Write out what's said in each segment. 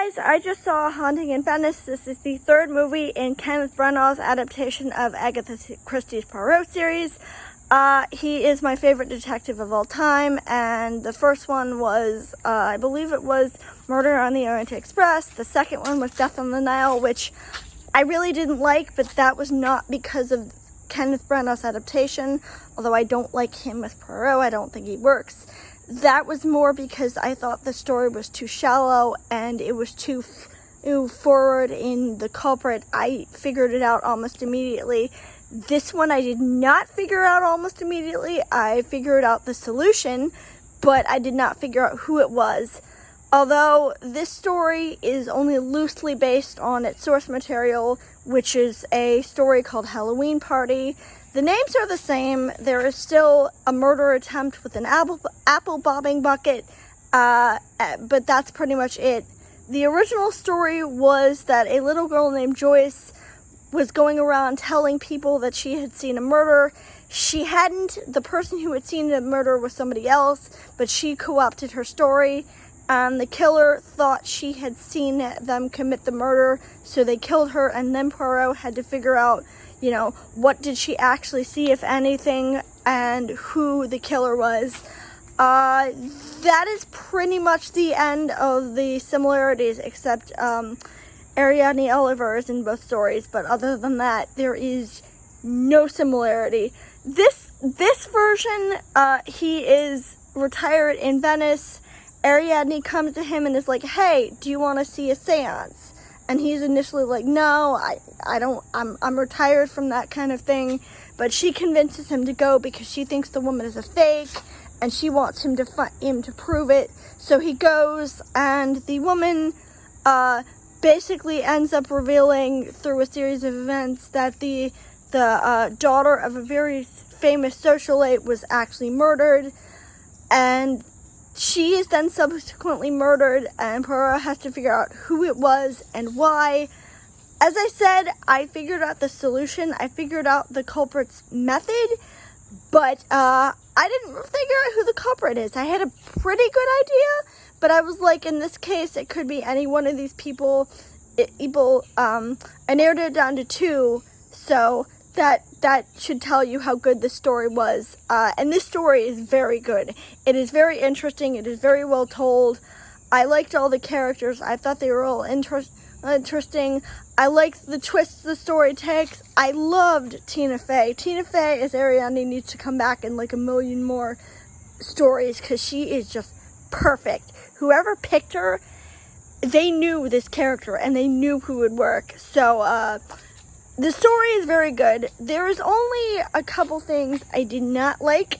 guys, I just saw Haunting in Venice. This is the third movie in Kenneth Branagh's adaptation of Agatha Christie's Poirot series. He is my favorite detective of all time, and the first one was, I believe it was Murder on the Orient Express. The second one was Death on the Nile, which I really didn't like, but that was not because of Kenneth Branagh's adaptation, although I don't like him as Poirot. I don't think he works. That was more because I thought the story was too shallow and it was too forward in the culprit. I figured it out almost immediately. This one I did not figure out almost immediately. I figured out the solution, but I did not figure out who it was. Although this story is only loosely based on its source material, which is a story called Halloween Party. The names are the same. There is still a murder attempt with an apple bobbing bucket, but that's pretty much it. The original story was that a little girl named Joyce was going around telling people that she had seen a murder. She hadn't. The person who had seen the murder was somebody else, but she co-opted her story, and the killer thought she had seen them commit the murder, so they killed her, and then Poirot had to figure out, what did she actually see, if anything, and who the killer was. That is pretty much the end of the similarities, except Ariadne Oliver is in both stories, but other than that, there is no similarity. This version, he is retired in Venice. Ariadne comes to him and is like, "Hey, do you want to see a seance?" And he's initially like, "No, I don't, I'm retired from that kind of thing." But she convinces him to go because she thinks the woman is a fake, and she wants him to prove it. So he goes, and the woman basically ends up revealing through a series of events that the daughter of a very famous socialite was actually murdered, and she is then subsequently murdered, and Poirot has to figure out who it was and why. As I said, I figured out the solution. I figured out the culprit's method, but I didn't figure out who the culprit is. I had a pretty good idea, but I was like, in this case, it could be any one of these people. I narrowed it down to two, so that should tell you how good this story was. And this story is very good. It is very interesting. It is very well told. I liked all the characters. I thought they were all interesting. I liked the twists the story takes. I loved Tina Fey. Tina Fey as Ariadne needs to come back in like a million more stories because she is just perfect. Whoever picked her, they knew this character and they knew who would work. So, the story is very good. There is only a couple things I did not like,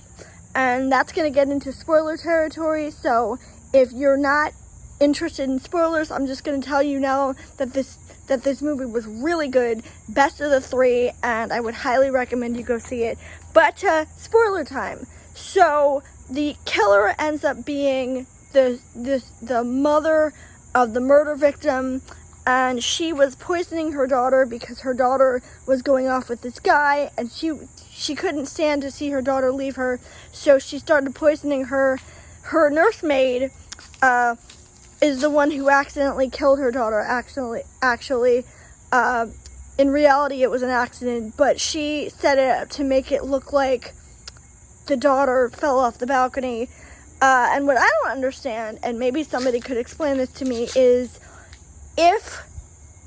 and that's going to get into spoiler territory. So if you're not interested in spoilers, I'm just going to tell you now that this movie was really good, best of the three, and I would highly recommend you go see it. But spoiler time. So the killer ends up being the mother of the murder victim. And she was poisoning her daughter because her daughter was going off with this guy, and she couldn't stand to see her daughter leave her, so she started poisoning her. Her nursemaid is the one who accidentally killed her daughter. Actually, in reality, it was an accident, but she set it up to make it look like the daughter fell off the balcony. And what I don't understand, and maybe somebody could explain this to me, is if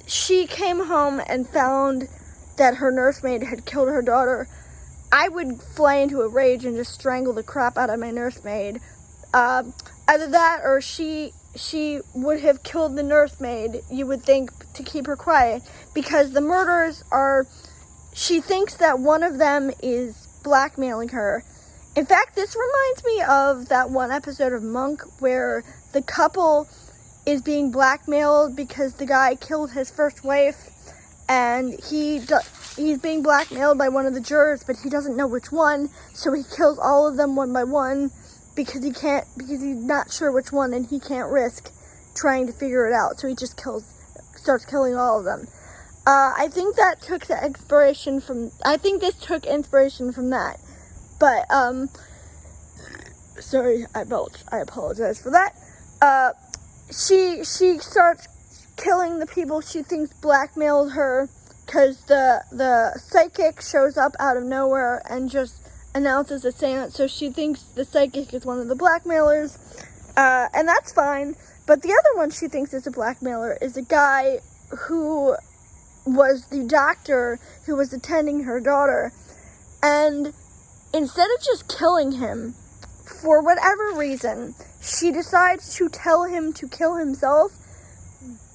she came home and found that her nursemaid had killed her daughter, I would fly into a rage and just strangle the crap out of my nursemaid. Either that or she would have killed the nursemaid, you would think, to keep her quiet. Because the murders are... She thinks that one of them is blackmailing her. In fact, this reminds me of that one episode of Monk where the couple is being blackmailed because the guy killed his first wife, and he's being blackmailed by one of the jurors, but he doesn't know which one, so he kills all of them one by one because he's not sure which one, and he can't risk trying to figure it out, so he just starts killing all of them. I think that took inspiration from that, but sorry, I apologize for that. She starts killing the people she thinks blackmailed her, because the psychic shows up out of nowhere and just announces a seance, so she thinks the psychic is one of the blackmailers, and that's fine. But the other one she thinks is a blackmailer is a guy who was the doctor who was attending her daughter, and instead of just killing him, for whatever reason, she decides to tell him to kill himself.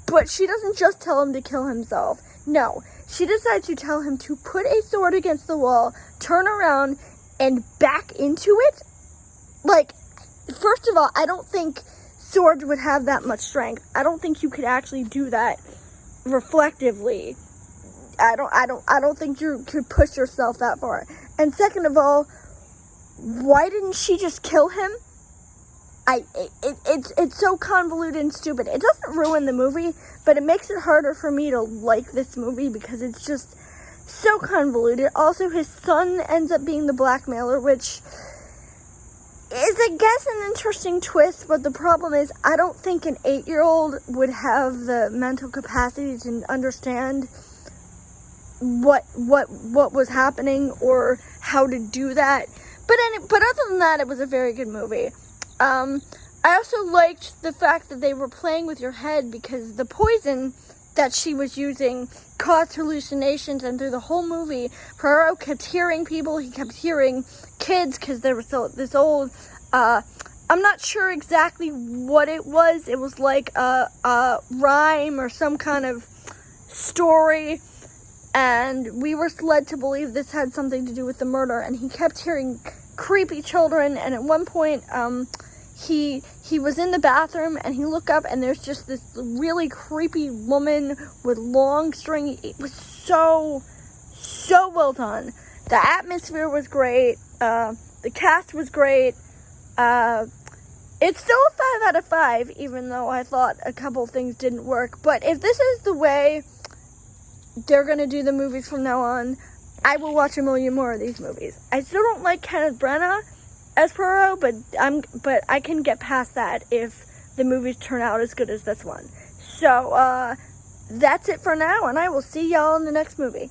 But she doesn't just tell him to kill himself. No, she decides to tell him to put a sword against the wall, turn around, and back into it. Like, first of all, I don't think swords would have that much strength. I don't think you could actually do that reflectively. I don't think you could push yourself that far. And second of all, why didn't she just kill him? It's so convoluted and stupid. It doesn't ruin the movie, but it makes it harder for me to like this movie because it's just so convoluted. Also, his son ends up being the blackmailer, which is, I guess, an interesting twist, but the problem is I don't think an 8-year-old would have the mental capacity to understand what was happening or how to do that. But other than that, it was a very good movie. I also liked the fact that they were playing with your head, because the poison that she was using caused hallucinations, and through the whole movie, Poirot kept hearing people, he kept hearing kids, because they were so this old. I'm not sure exactly what it was. It was like a rhyme or some kind of story, and we were led to believe this had something to do with the murder, and he kept hearing creepy children, and at one point, he was in the bathroom, and he looked up, and there's just this really creepy woman with long stringy. It was so well done. The atmosphere was great. The cast was great. It's still a 5 out of 5, even though I thought a couple things didn't work. But if this is the way they're gonna do the movies from now on, I will watch a million more of these movies. I still don't like Kenneth Branagh as Poirot, but I can get past that if the movies turn out as good as this one. So, that's it for now, and I will see y'all in the next movie.